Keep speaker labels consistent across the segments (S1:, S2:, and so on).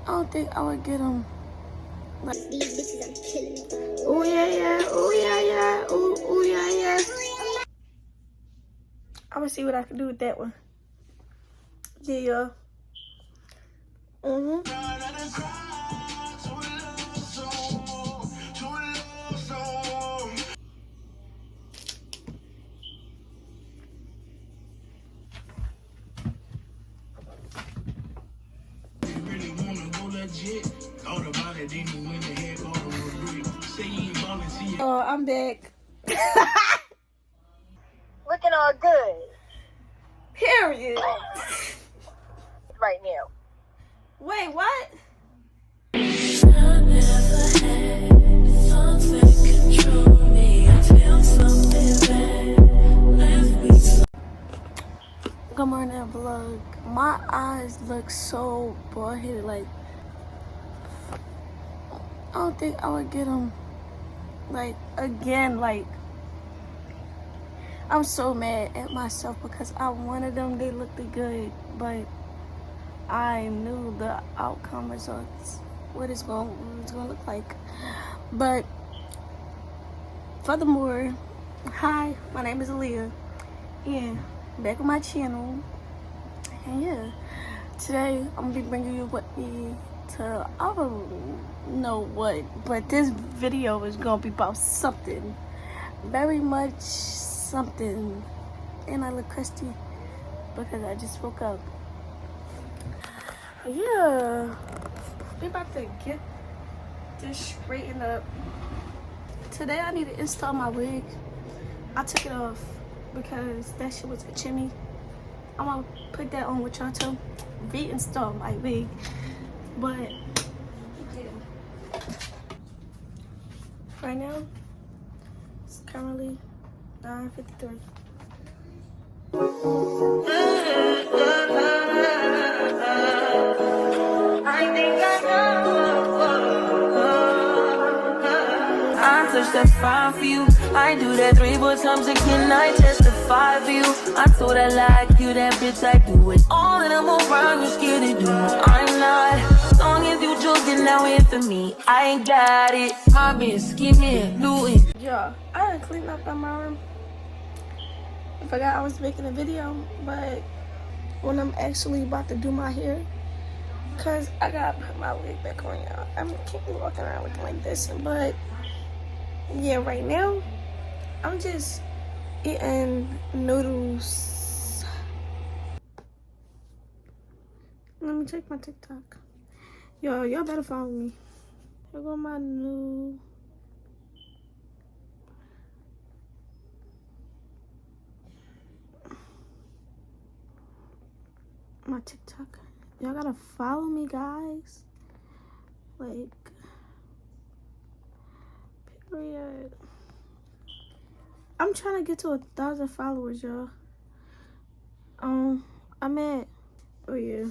S1: I don't think I would get them. Like, these bitches, I'm killing them. Oh yeah, yeah. Oh yeah, yeah. Oh yeah, yeah. I'm gonna see what I can do with that one. Yeah. Oh, I'm back.
S2: Looking all good.
S1: Period.
S2: Right now.
S1: Wait, what? Good morning, vlog. My eyes look so bald-headed. Like, I don't think I would get them. Like, again, like, I'm so mad at myself because I wanted them. They looked good, but I knew the outcome results, what it's going to look like. But furthermore, hi, my name is Aaliyah, and back on my channel. And yeah, today I'm gonna be bringing you I don't know what, but this video is gonna be about something, very much something. And I look crusty because I just woke up. Yeah, we about to get this straightened up. Today I need to install my wig. I took it off because that shit was itching me. I'm gonna put that on with y'all too. Reinstall my wig. But yeah, right now it's currently 9:53.
S3: I touch that fine for you. I do that 3-4 times again. I testify for you. I told her like you, that bitch. I do it all, and I'm around. You scared to do it. I'm not. As long as you joking now in for me, I ain't got it. Mobbing, scheming, looting.
S1: Yeah, I done cleaned up my room. I forgot I was making a video, but when I'm actually about to do my hair, cause I gotta put my wig back on, y'all. I can't be walking around looking like this, but yeah, right now I'm just eating noodles. Let me check my TikTok. Y'all better follow me. Here go my new TikTok. Y'all gotta follow me, guys. Like, period. I'm trying to get to 1,000 followers, y'all. I'm at, oh yeah.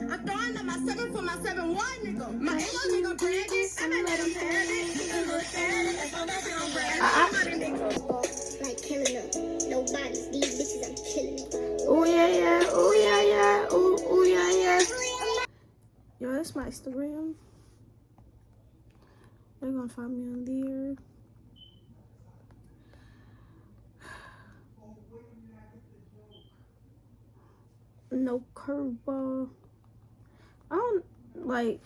S4: I'm throwing up my 7 for my 7-1, nigga. My ego nigga bragging. I'm at let him have it. You can look at it. As long as you don't brag. Like killing them. No bodies. These bitches, I'm killing them.
S1: Oh yeah, yeah. Oh yeah, yeah. Oh yeah, yeah. Yo, that's my Instagram. They're gonna find me on there. No curveball. I don't like.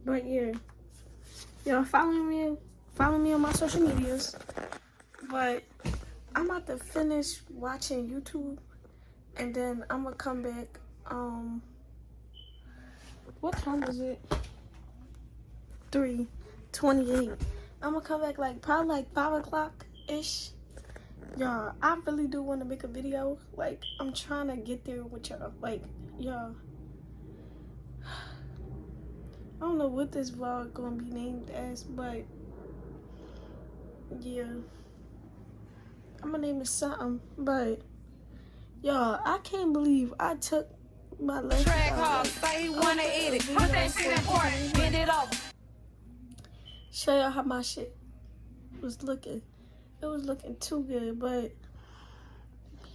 S1: But yeah, y'all follow me on my social medias. But I'm about to finish watching YouTube, and then I'm gonna come back. What time is it? 3:28. I'm gonna come back like probably like 5 o'clock ish. Y'all, I really do want to make a video. Like, I'm trying to get there with y'all. Like, y'all, I don't know what this vlog gonna be named as, but yeah, I'm gonna name it something. But y'all, I can't believe I took my left
S3: Track hog, say he wanna eat it. Put that shit in order, get it off.
S1: show y'all how my shit was looking. It was looking too good, but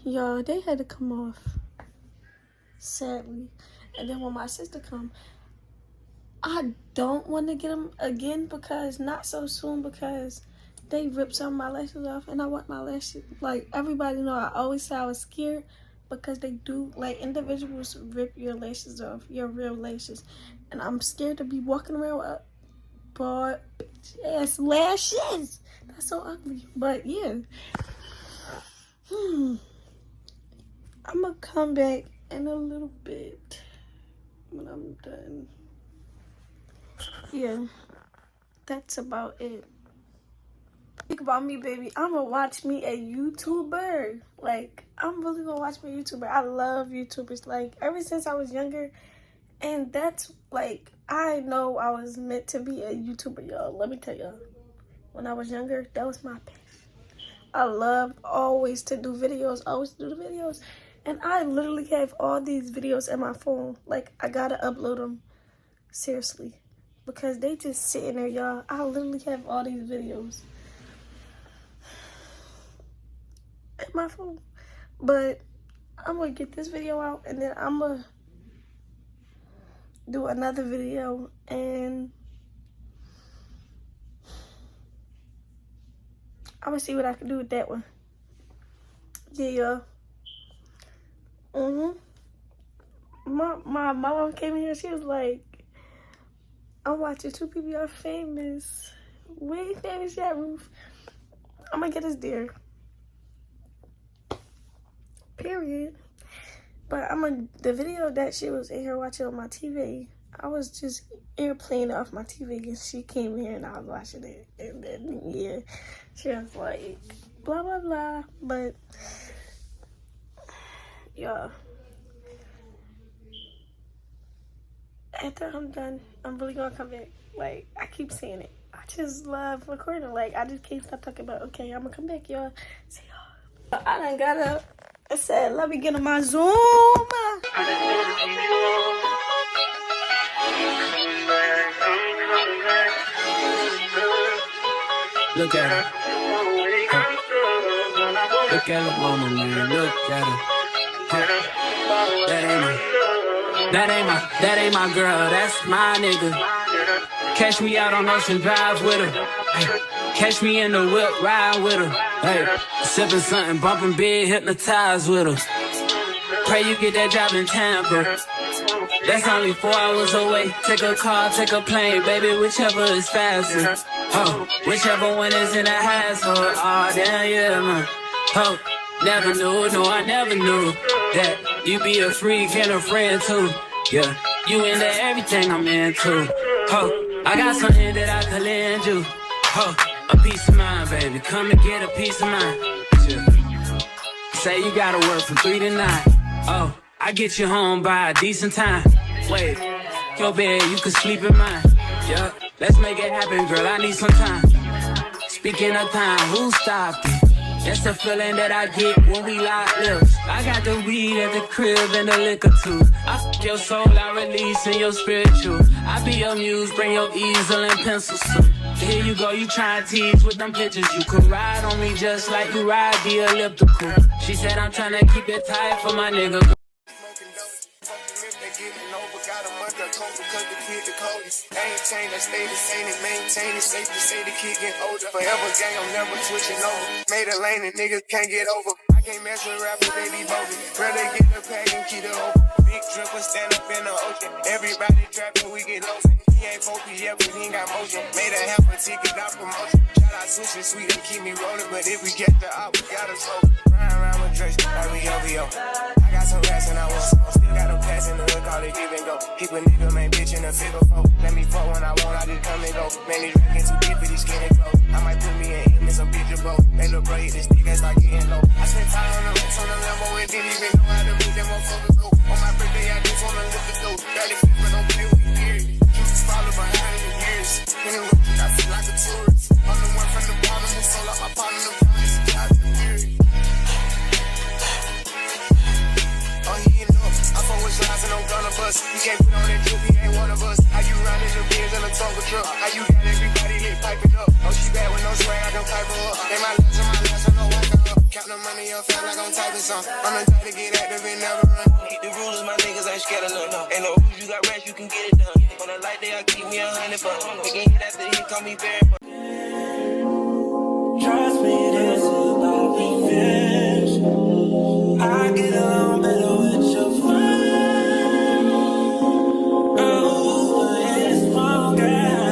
S1: y'all, they had to come off, sadly. And then when my sister come, I don't want to get them again, because not so soon, because they ripped some of my lashes off, and I want my lashes, like, everybody know I always say I was scared, because they do, like, individuals rip your lashes off, your real lashes, and I'm scared to be walking around with broad ass lashes. That's so ugly. But yeah, I'm gonna come back in a little bit when I'm done. Yeah, that's about it. Think about me, baby. I'm gonna watch me a YouTuber. Like, I'm really gonna watch me a YouTuber. I love YouTubers, like, ever since I was younger. And that's, like, I know I was meant to be a YouTuber, y'all. Let me tell y'all. When I was younger, that was my passion. I love always to do videos, And I literally have all these videos in my phone. Like, I gotta upload them. Seriously. Because they just sitting there, y'all. I literally have all these videos in my phone. But I'm gonna get this video out, and then I'm gonna do another video, and I'm gonna see what I can do with that one. Yeah, My mom came here. She was like, "I'm watching two people are famous." We ain't famous yet, Ruth. I'm gonna get us there. Period. But the video that she was in here watching on my TV, I was just airplaying it off my TV, and she came here and I was watching it. And then, yeah, she was like, blah, blah, blah. But, yeah. After I'm done, I'm really gonna come back. Like, I keep saying it. I just love recording. Like, I just can't stop talking about, okay, I'm gonna come back, y'all. See y'all. I done got up. I said, let me get on my Zoom.
S3: Look at her. Look at her mama, man. Look at her. That ain't my girl. That's my nigga. Catch me out on Ocean Drive with her. Hey. Catch me in the whip, ride with her. Hey, sipping something, bumping big, hypnotized with her. Pray you get that job in Tampa. That's only 4 hours away. Take a car, take a plane, baby, whichever is faster. Oh, whichever one is in the hassle. Oh, damn, yeah, man. Oh, never knew, no, I never knew that you be a freak and a friend too. Yeah, you into everything I'm into. Oh, I got something that I could lend you. Oh, a peace of mind, baby. Come and get a peace of mind. Yeah. Say you gotta work from 3 to 9. Oh, I get you home by a decent time. Wait, your bed, you can sleep in mine. Yeah, let's make it happen, girl. I need some time. Speaking of time, who stopped it? That's the feeling that I get when we lock lips. I got the weed at the crib and the liquor too. I f*** your soul, I release in your spiritual. I be your muse, bring your easel and pencils too. Here you go, you try and tease with them pictures. You could ride on me just like you ride the elliptical. She said I'm trying to keep it tight for my nigga.
S5: Ain't changed, I stay the same and maintain it. Safe to say the kid get older. Forever gang, I'm never switching over. Made a lane and niggas can't get over. I can't mess with rappers, they be bogus. Brother get the pack and keep it open. Big dripper stand up in the ocean. Everybody trapping, we get lost. He ain't focused yet, but he ain't got motion. Made a half a ticket out promotion. Shout out switching sweet and keep me rolling. But if we get the out, we gotta slow. Ryan around with Drake, like we OVO. I got some rats and I want some. Still got a pass in the hood, call it give and go. Keep a nigga, man, bitch in a figure four. Let me fuck when I want, I just come and go. Man, these records too deep for these skinny clothes. I might put me in him in some picture boat. They look braid, this nigga start getting low. I spent time on the racks on the Lambo and didn't even know how to beat them motherfuckers go. On my birthday, I just wanna live the dope. Got it but don't play with me, period. You just follow behind the years. In the road, I feel like a tourist. I'm the one from the bottom who sold out my partner, the promise to drive the period. Oh, he ain't up. I fuck with shots and I'm gonna bust. You can't put on that drip, he ain't one of us. How you riding the Benz in a Tonka truck? How you got everybody lit pipe? type of song. I'm the type to get active and never run.
S3: Hit the rulers, my niggas ain't scared of none. Ain't no rules, you got rest, you can get it done. On a light day, I keep me 100 bucks. Making hit after hit, call me very much. Trust me, this is about revenge. I get along better with your friend. Oh, it's wrong, I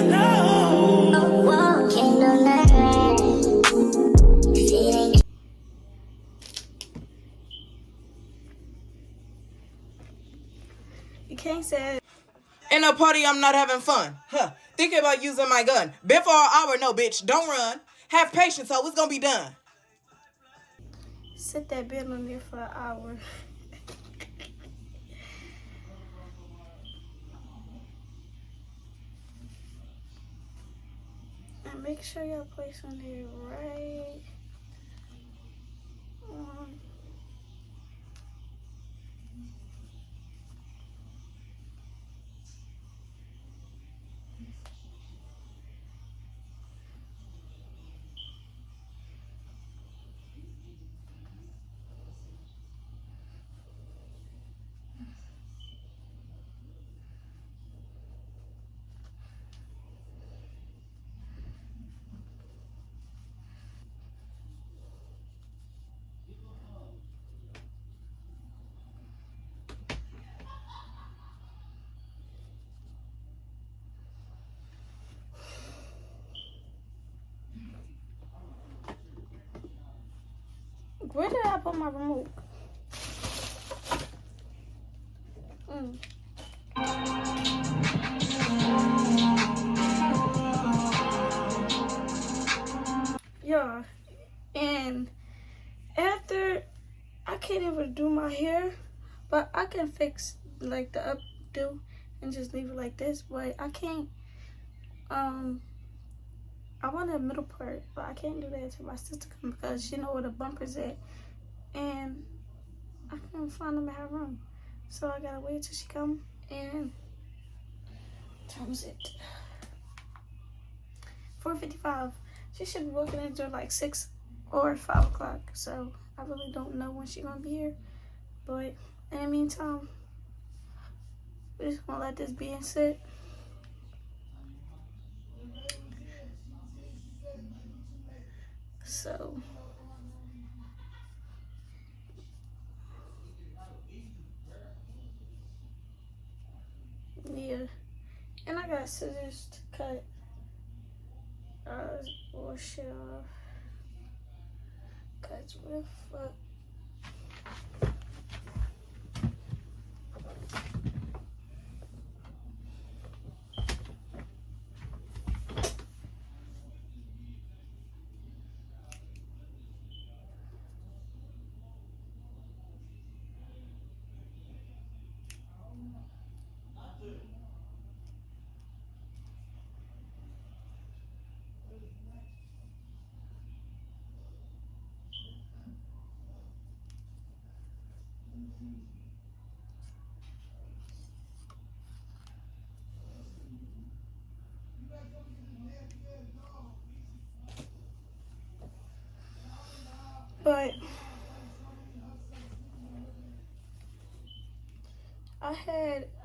S3: know.
S4: Walking on that rain.
S1: You can't say it.
S6: In a party, I'm not having fun. Thinking about using my gun. Been for an hour, no, bitch. Don't run. Have patience, ho. It's gonna be done.
S1: Sit that bill on there for an hour. And make sure y'all place on there right. Where did I put my remote? Yeah, and after, I can't even do my hair, but I can fix like the updo and just leave it like this, but I can't, I want a middle part, but I can't do that until my sister comes because she know where the bumper's at, and I can't find them in her room. So I gotta wait till she come, and what time is it? 4:55. She should be walking into like 6 or 5 o'clock. So I really don't know when she's gonna be here. But in the meantime, we're just gonna let this be and sit. So yeah, and I got scissors to cut bullshit off. Cuts with but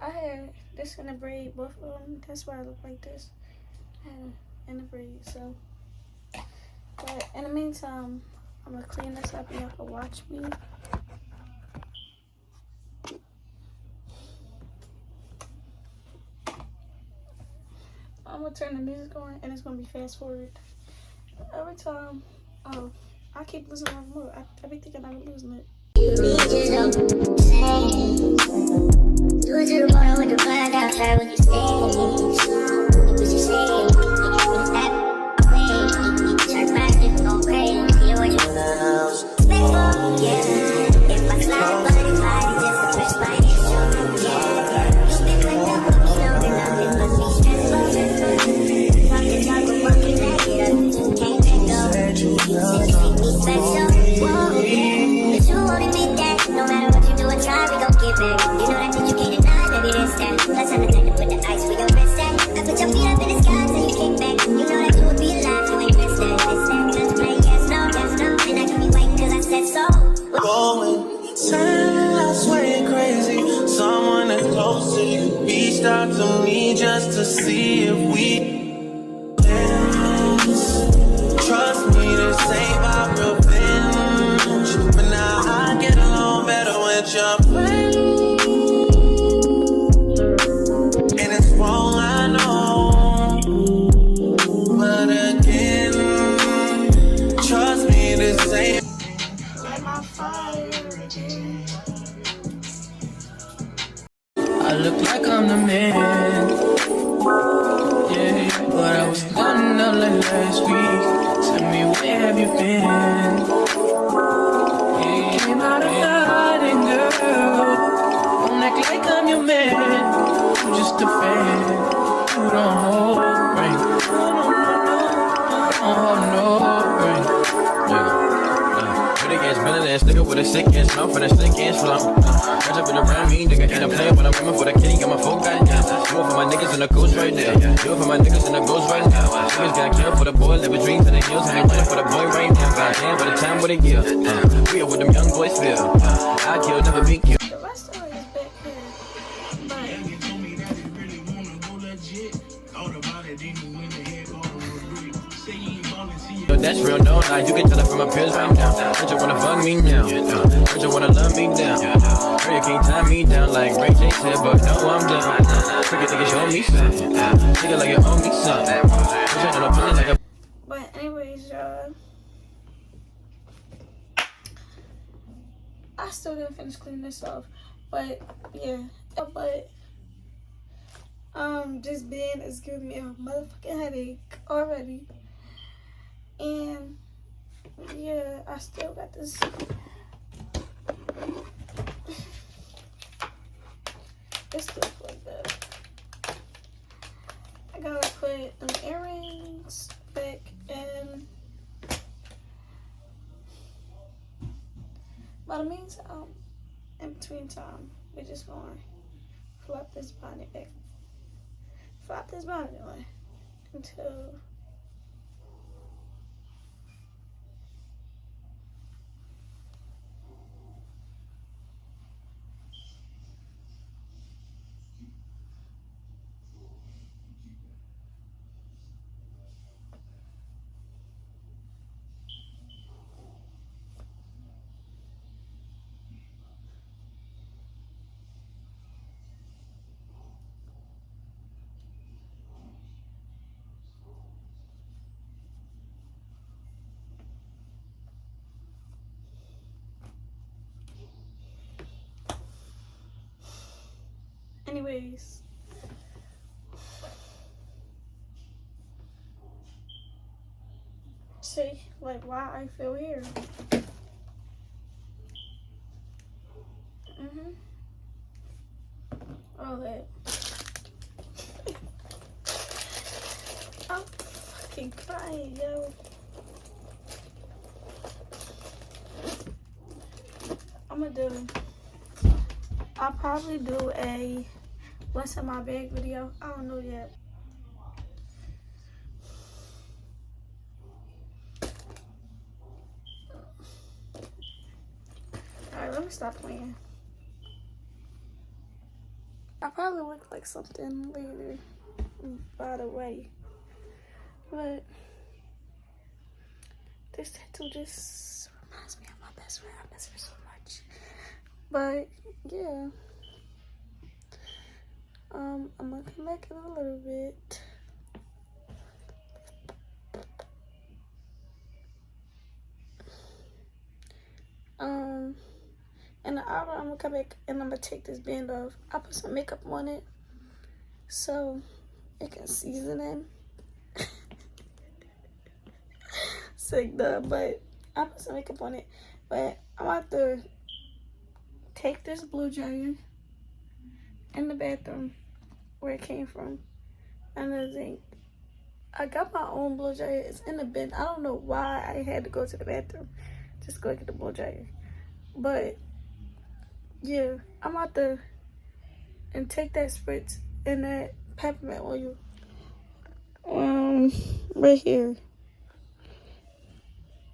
S1: I had this in the braid, both of them. That's why I look like this. I had it in the braid, so. But in the meantime, I'm gonna clean this up and y'all can watch me. I'm gonna turn the music on and it's gonna be fast forward. Every time, oh, I keep losing my remote. I be thinking I'm losing it.
S4: Do it to the bottom with the blind outside when you stay. You was just saying, it's that way. Turn back if you go crazy. See what you spend, yeah. If I slide, but it's fine, just to press my hands. Yeah, you been like that, but you know that nothing must be stressful. From the top of walking back it up, you can't let go. You just make me special. Whoa, yeah. But you won't admit that. No matter what you do or try, we gon' get back. You know that's what you can't deny, baby, that's that. That's how the time to put the ice where your wrist at. I put your feet up in the sky so you can't
S3: like last week. Tell me, where have you been? Yeah, I'm not a hiding girl. Don't act like I'm your man. I'm just a fan. You don't hold ring. No ring. Pretty ass, villain ass nigga with a sick ass mouth and a slick ass slump. Catch up and around me, nigga, and I'm playing when I'm coming for the kitty. Got my phone goddamn. Do it for my niggas and the ghost right there. Do it for my niggas and the ghost right now. Niggas got killed for the boy, living dreams in the hills, and they running for the boy right now. Goddamn, by the time what a year. We are what them young boys feel. I kill, never be killed.
S1: The rest of it is back here. But
S3: that's real, no lie. You can tell it from my peers right now. Heard you wanna fuck me now. Heard you wanna love me down. Heard you can't tie me down like Ray J said, but no, I'm done. Freaking nigga, show me something. Nigga like you owe me something. Push on a pussy like a.
S1: But anyways, y'all, I still didn't finish cleaning this off. But yeah, but this band is giving me a motherfucking headache already. And yeah, I still got this. This stuff like that. I gotta put them earrings back in. But in the meantime, in between time, we're just gonna flop this bonnet back. Flop this bonnet on until. Anyways, see, like, why I feel here. All that. I'm fucking crying, yo. I'll probably do a what's in my bag video. I don't know yet. Alright, let me stop playing. I probably look like something later, by the way. But this tattoo just reminds me of my best friend. I miss her so much. But yeah. I'm gonna come back in a little bit. In an hour, I'm gonna come back and I'm gonna take this band off. I put some makeup on it so it can season in. Sick though, but I put some makeup on it. But I'm about to take this blue dryer in the bathroom where it came from. And I think I got my own blow dryer. It's in the bin. I don't know why I had to go to the bathroom just go get the blow dryer. But yeah, I'm out there and take that spritz and that peppermint oil right here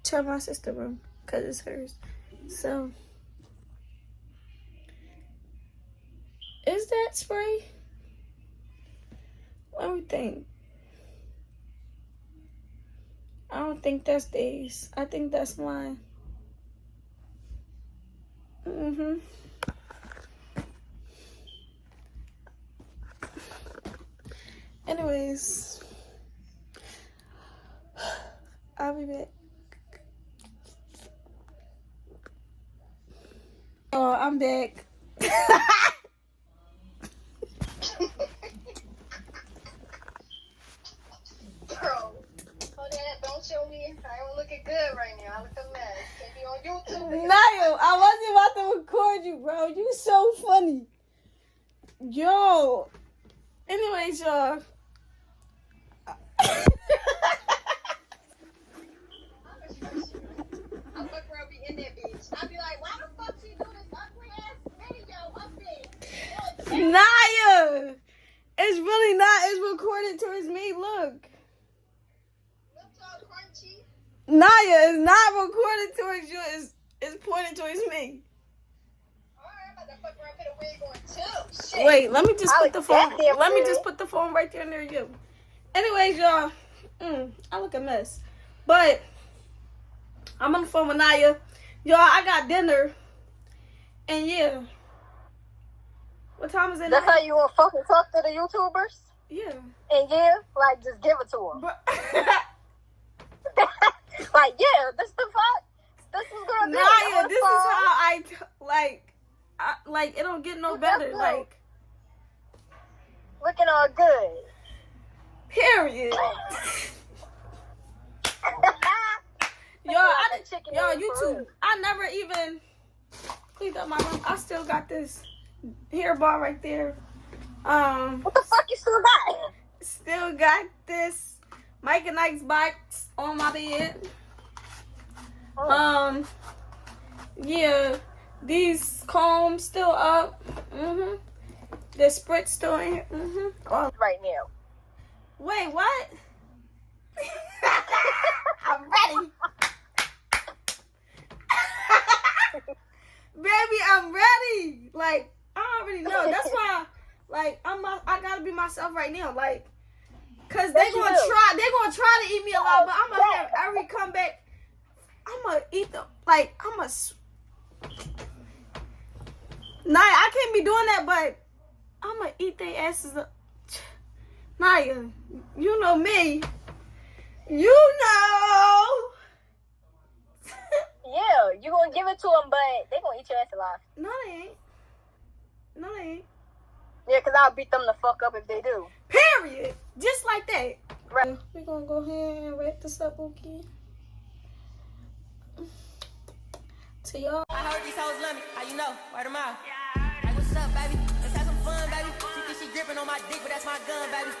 S1: to my sister's room because it's hers. So is that spray? Let me think. I don't think that's Dave's. I think that's mine. Anyways, I'll be back. Oh, I'm back.
S2: Bro. looking good right now. I look a mess. Can be on YouTube.
S1: Naya, I wasn't about to record you, bro. You so funny. Yo. Anyways, y'all.
S2: I'm fucking around be in that bitch. I'll be like, why the fuck she do this ugly ass video up there?
S1: Naya. It's really not. It's recorded towards me. Look.
S2: Looks all crunchy.
S1: Naya is not recorded towards you. It's pointed towards me.
S2: Alright, I'm about to fuck around, put a wig on too. Shit.
S1: Wait, let me just
S2: I
S1: put
S2: like
S1: the phone.
S2: that damn
S1: Let me
S2: good.
S1: just put the phone right there near you. Anyways, y'all. I look a mess. But I'm on the phone with Naya. Y'all, I got dinner. And yeah. What time is it
S2: That's
S1: now?
S2: how you want to fucking talk to the YouTubers?
S1: Yeah.
S2: And yeah, like, just give it to them.
S1: But
S2: Like, yeah, this the fuck. This is gonna be.
S1: Naya, this is how like it don't get no better. Like,
S2: looking all good.
S1: period. Y'all, YouTube. I never even cleaned up my room. I still got this hair bar right there.
S2: What the fuck you still got?
S1: Still got this Mike and Ike's box on my bed. Yeah, these combs still up. The spritz still in here. Oh.
S2: Right now.
S1: Wait, what? I'm ready. Baby, I'm ready. Like, I already know. That's why, like, I gotta be myself right now. Like, cause they gonna try to eat me alive, but I'm gonna have every comeback. I'm gonna eat them. Like, Naya, I can't be doing that, but I'm gonna eat their asses up. Naya, you know me. You know.
S2: Yeah, you gonna give it to them, but they gonna eat your ass alive.
S1: No, they ain't.
S2: Yeah, cause I'll beat them the fuck up if they do.
S1: Period. Just like that.
S2: Right.
S1: We're gonna go ahead and wrap this up, okay? To y'all.
S3: I heard these hoes love me. How you know? Word them out. Like, what's up, baby? Let's have some fun, baby. She think she gripping on my dick, but that's my gun, baby.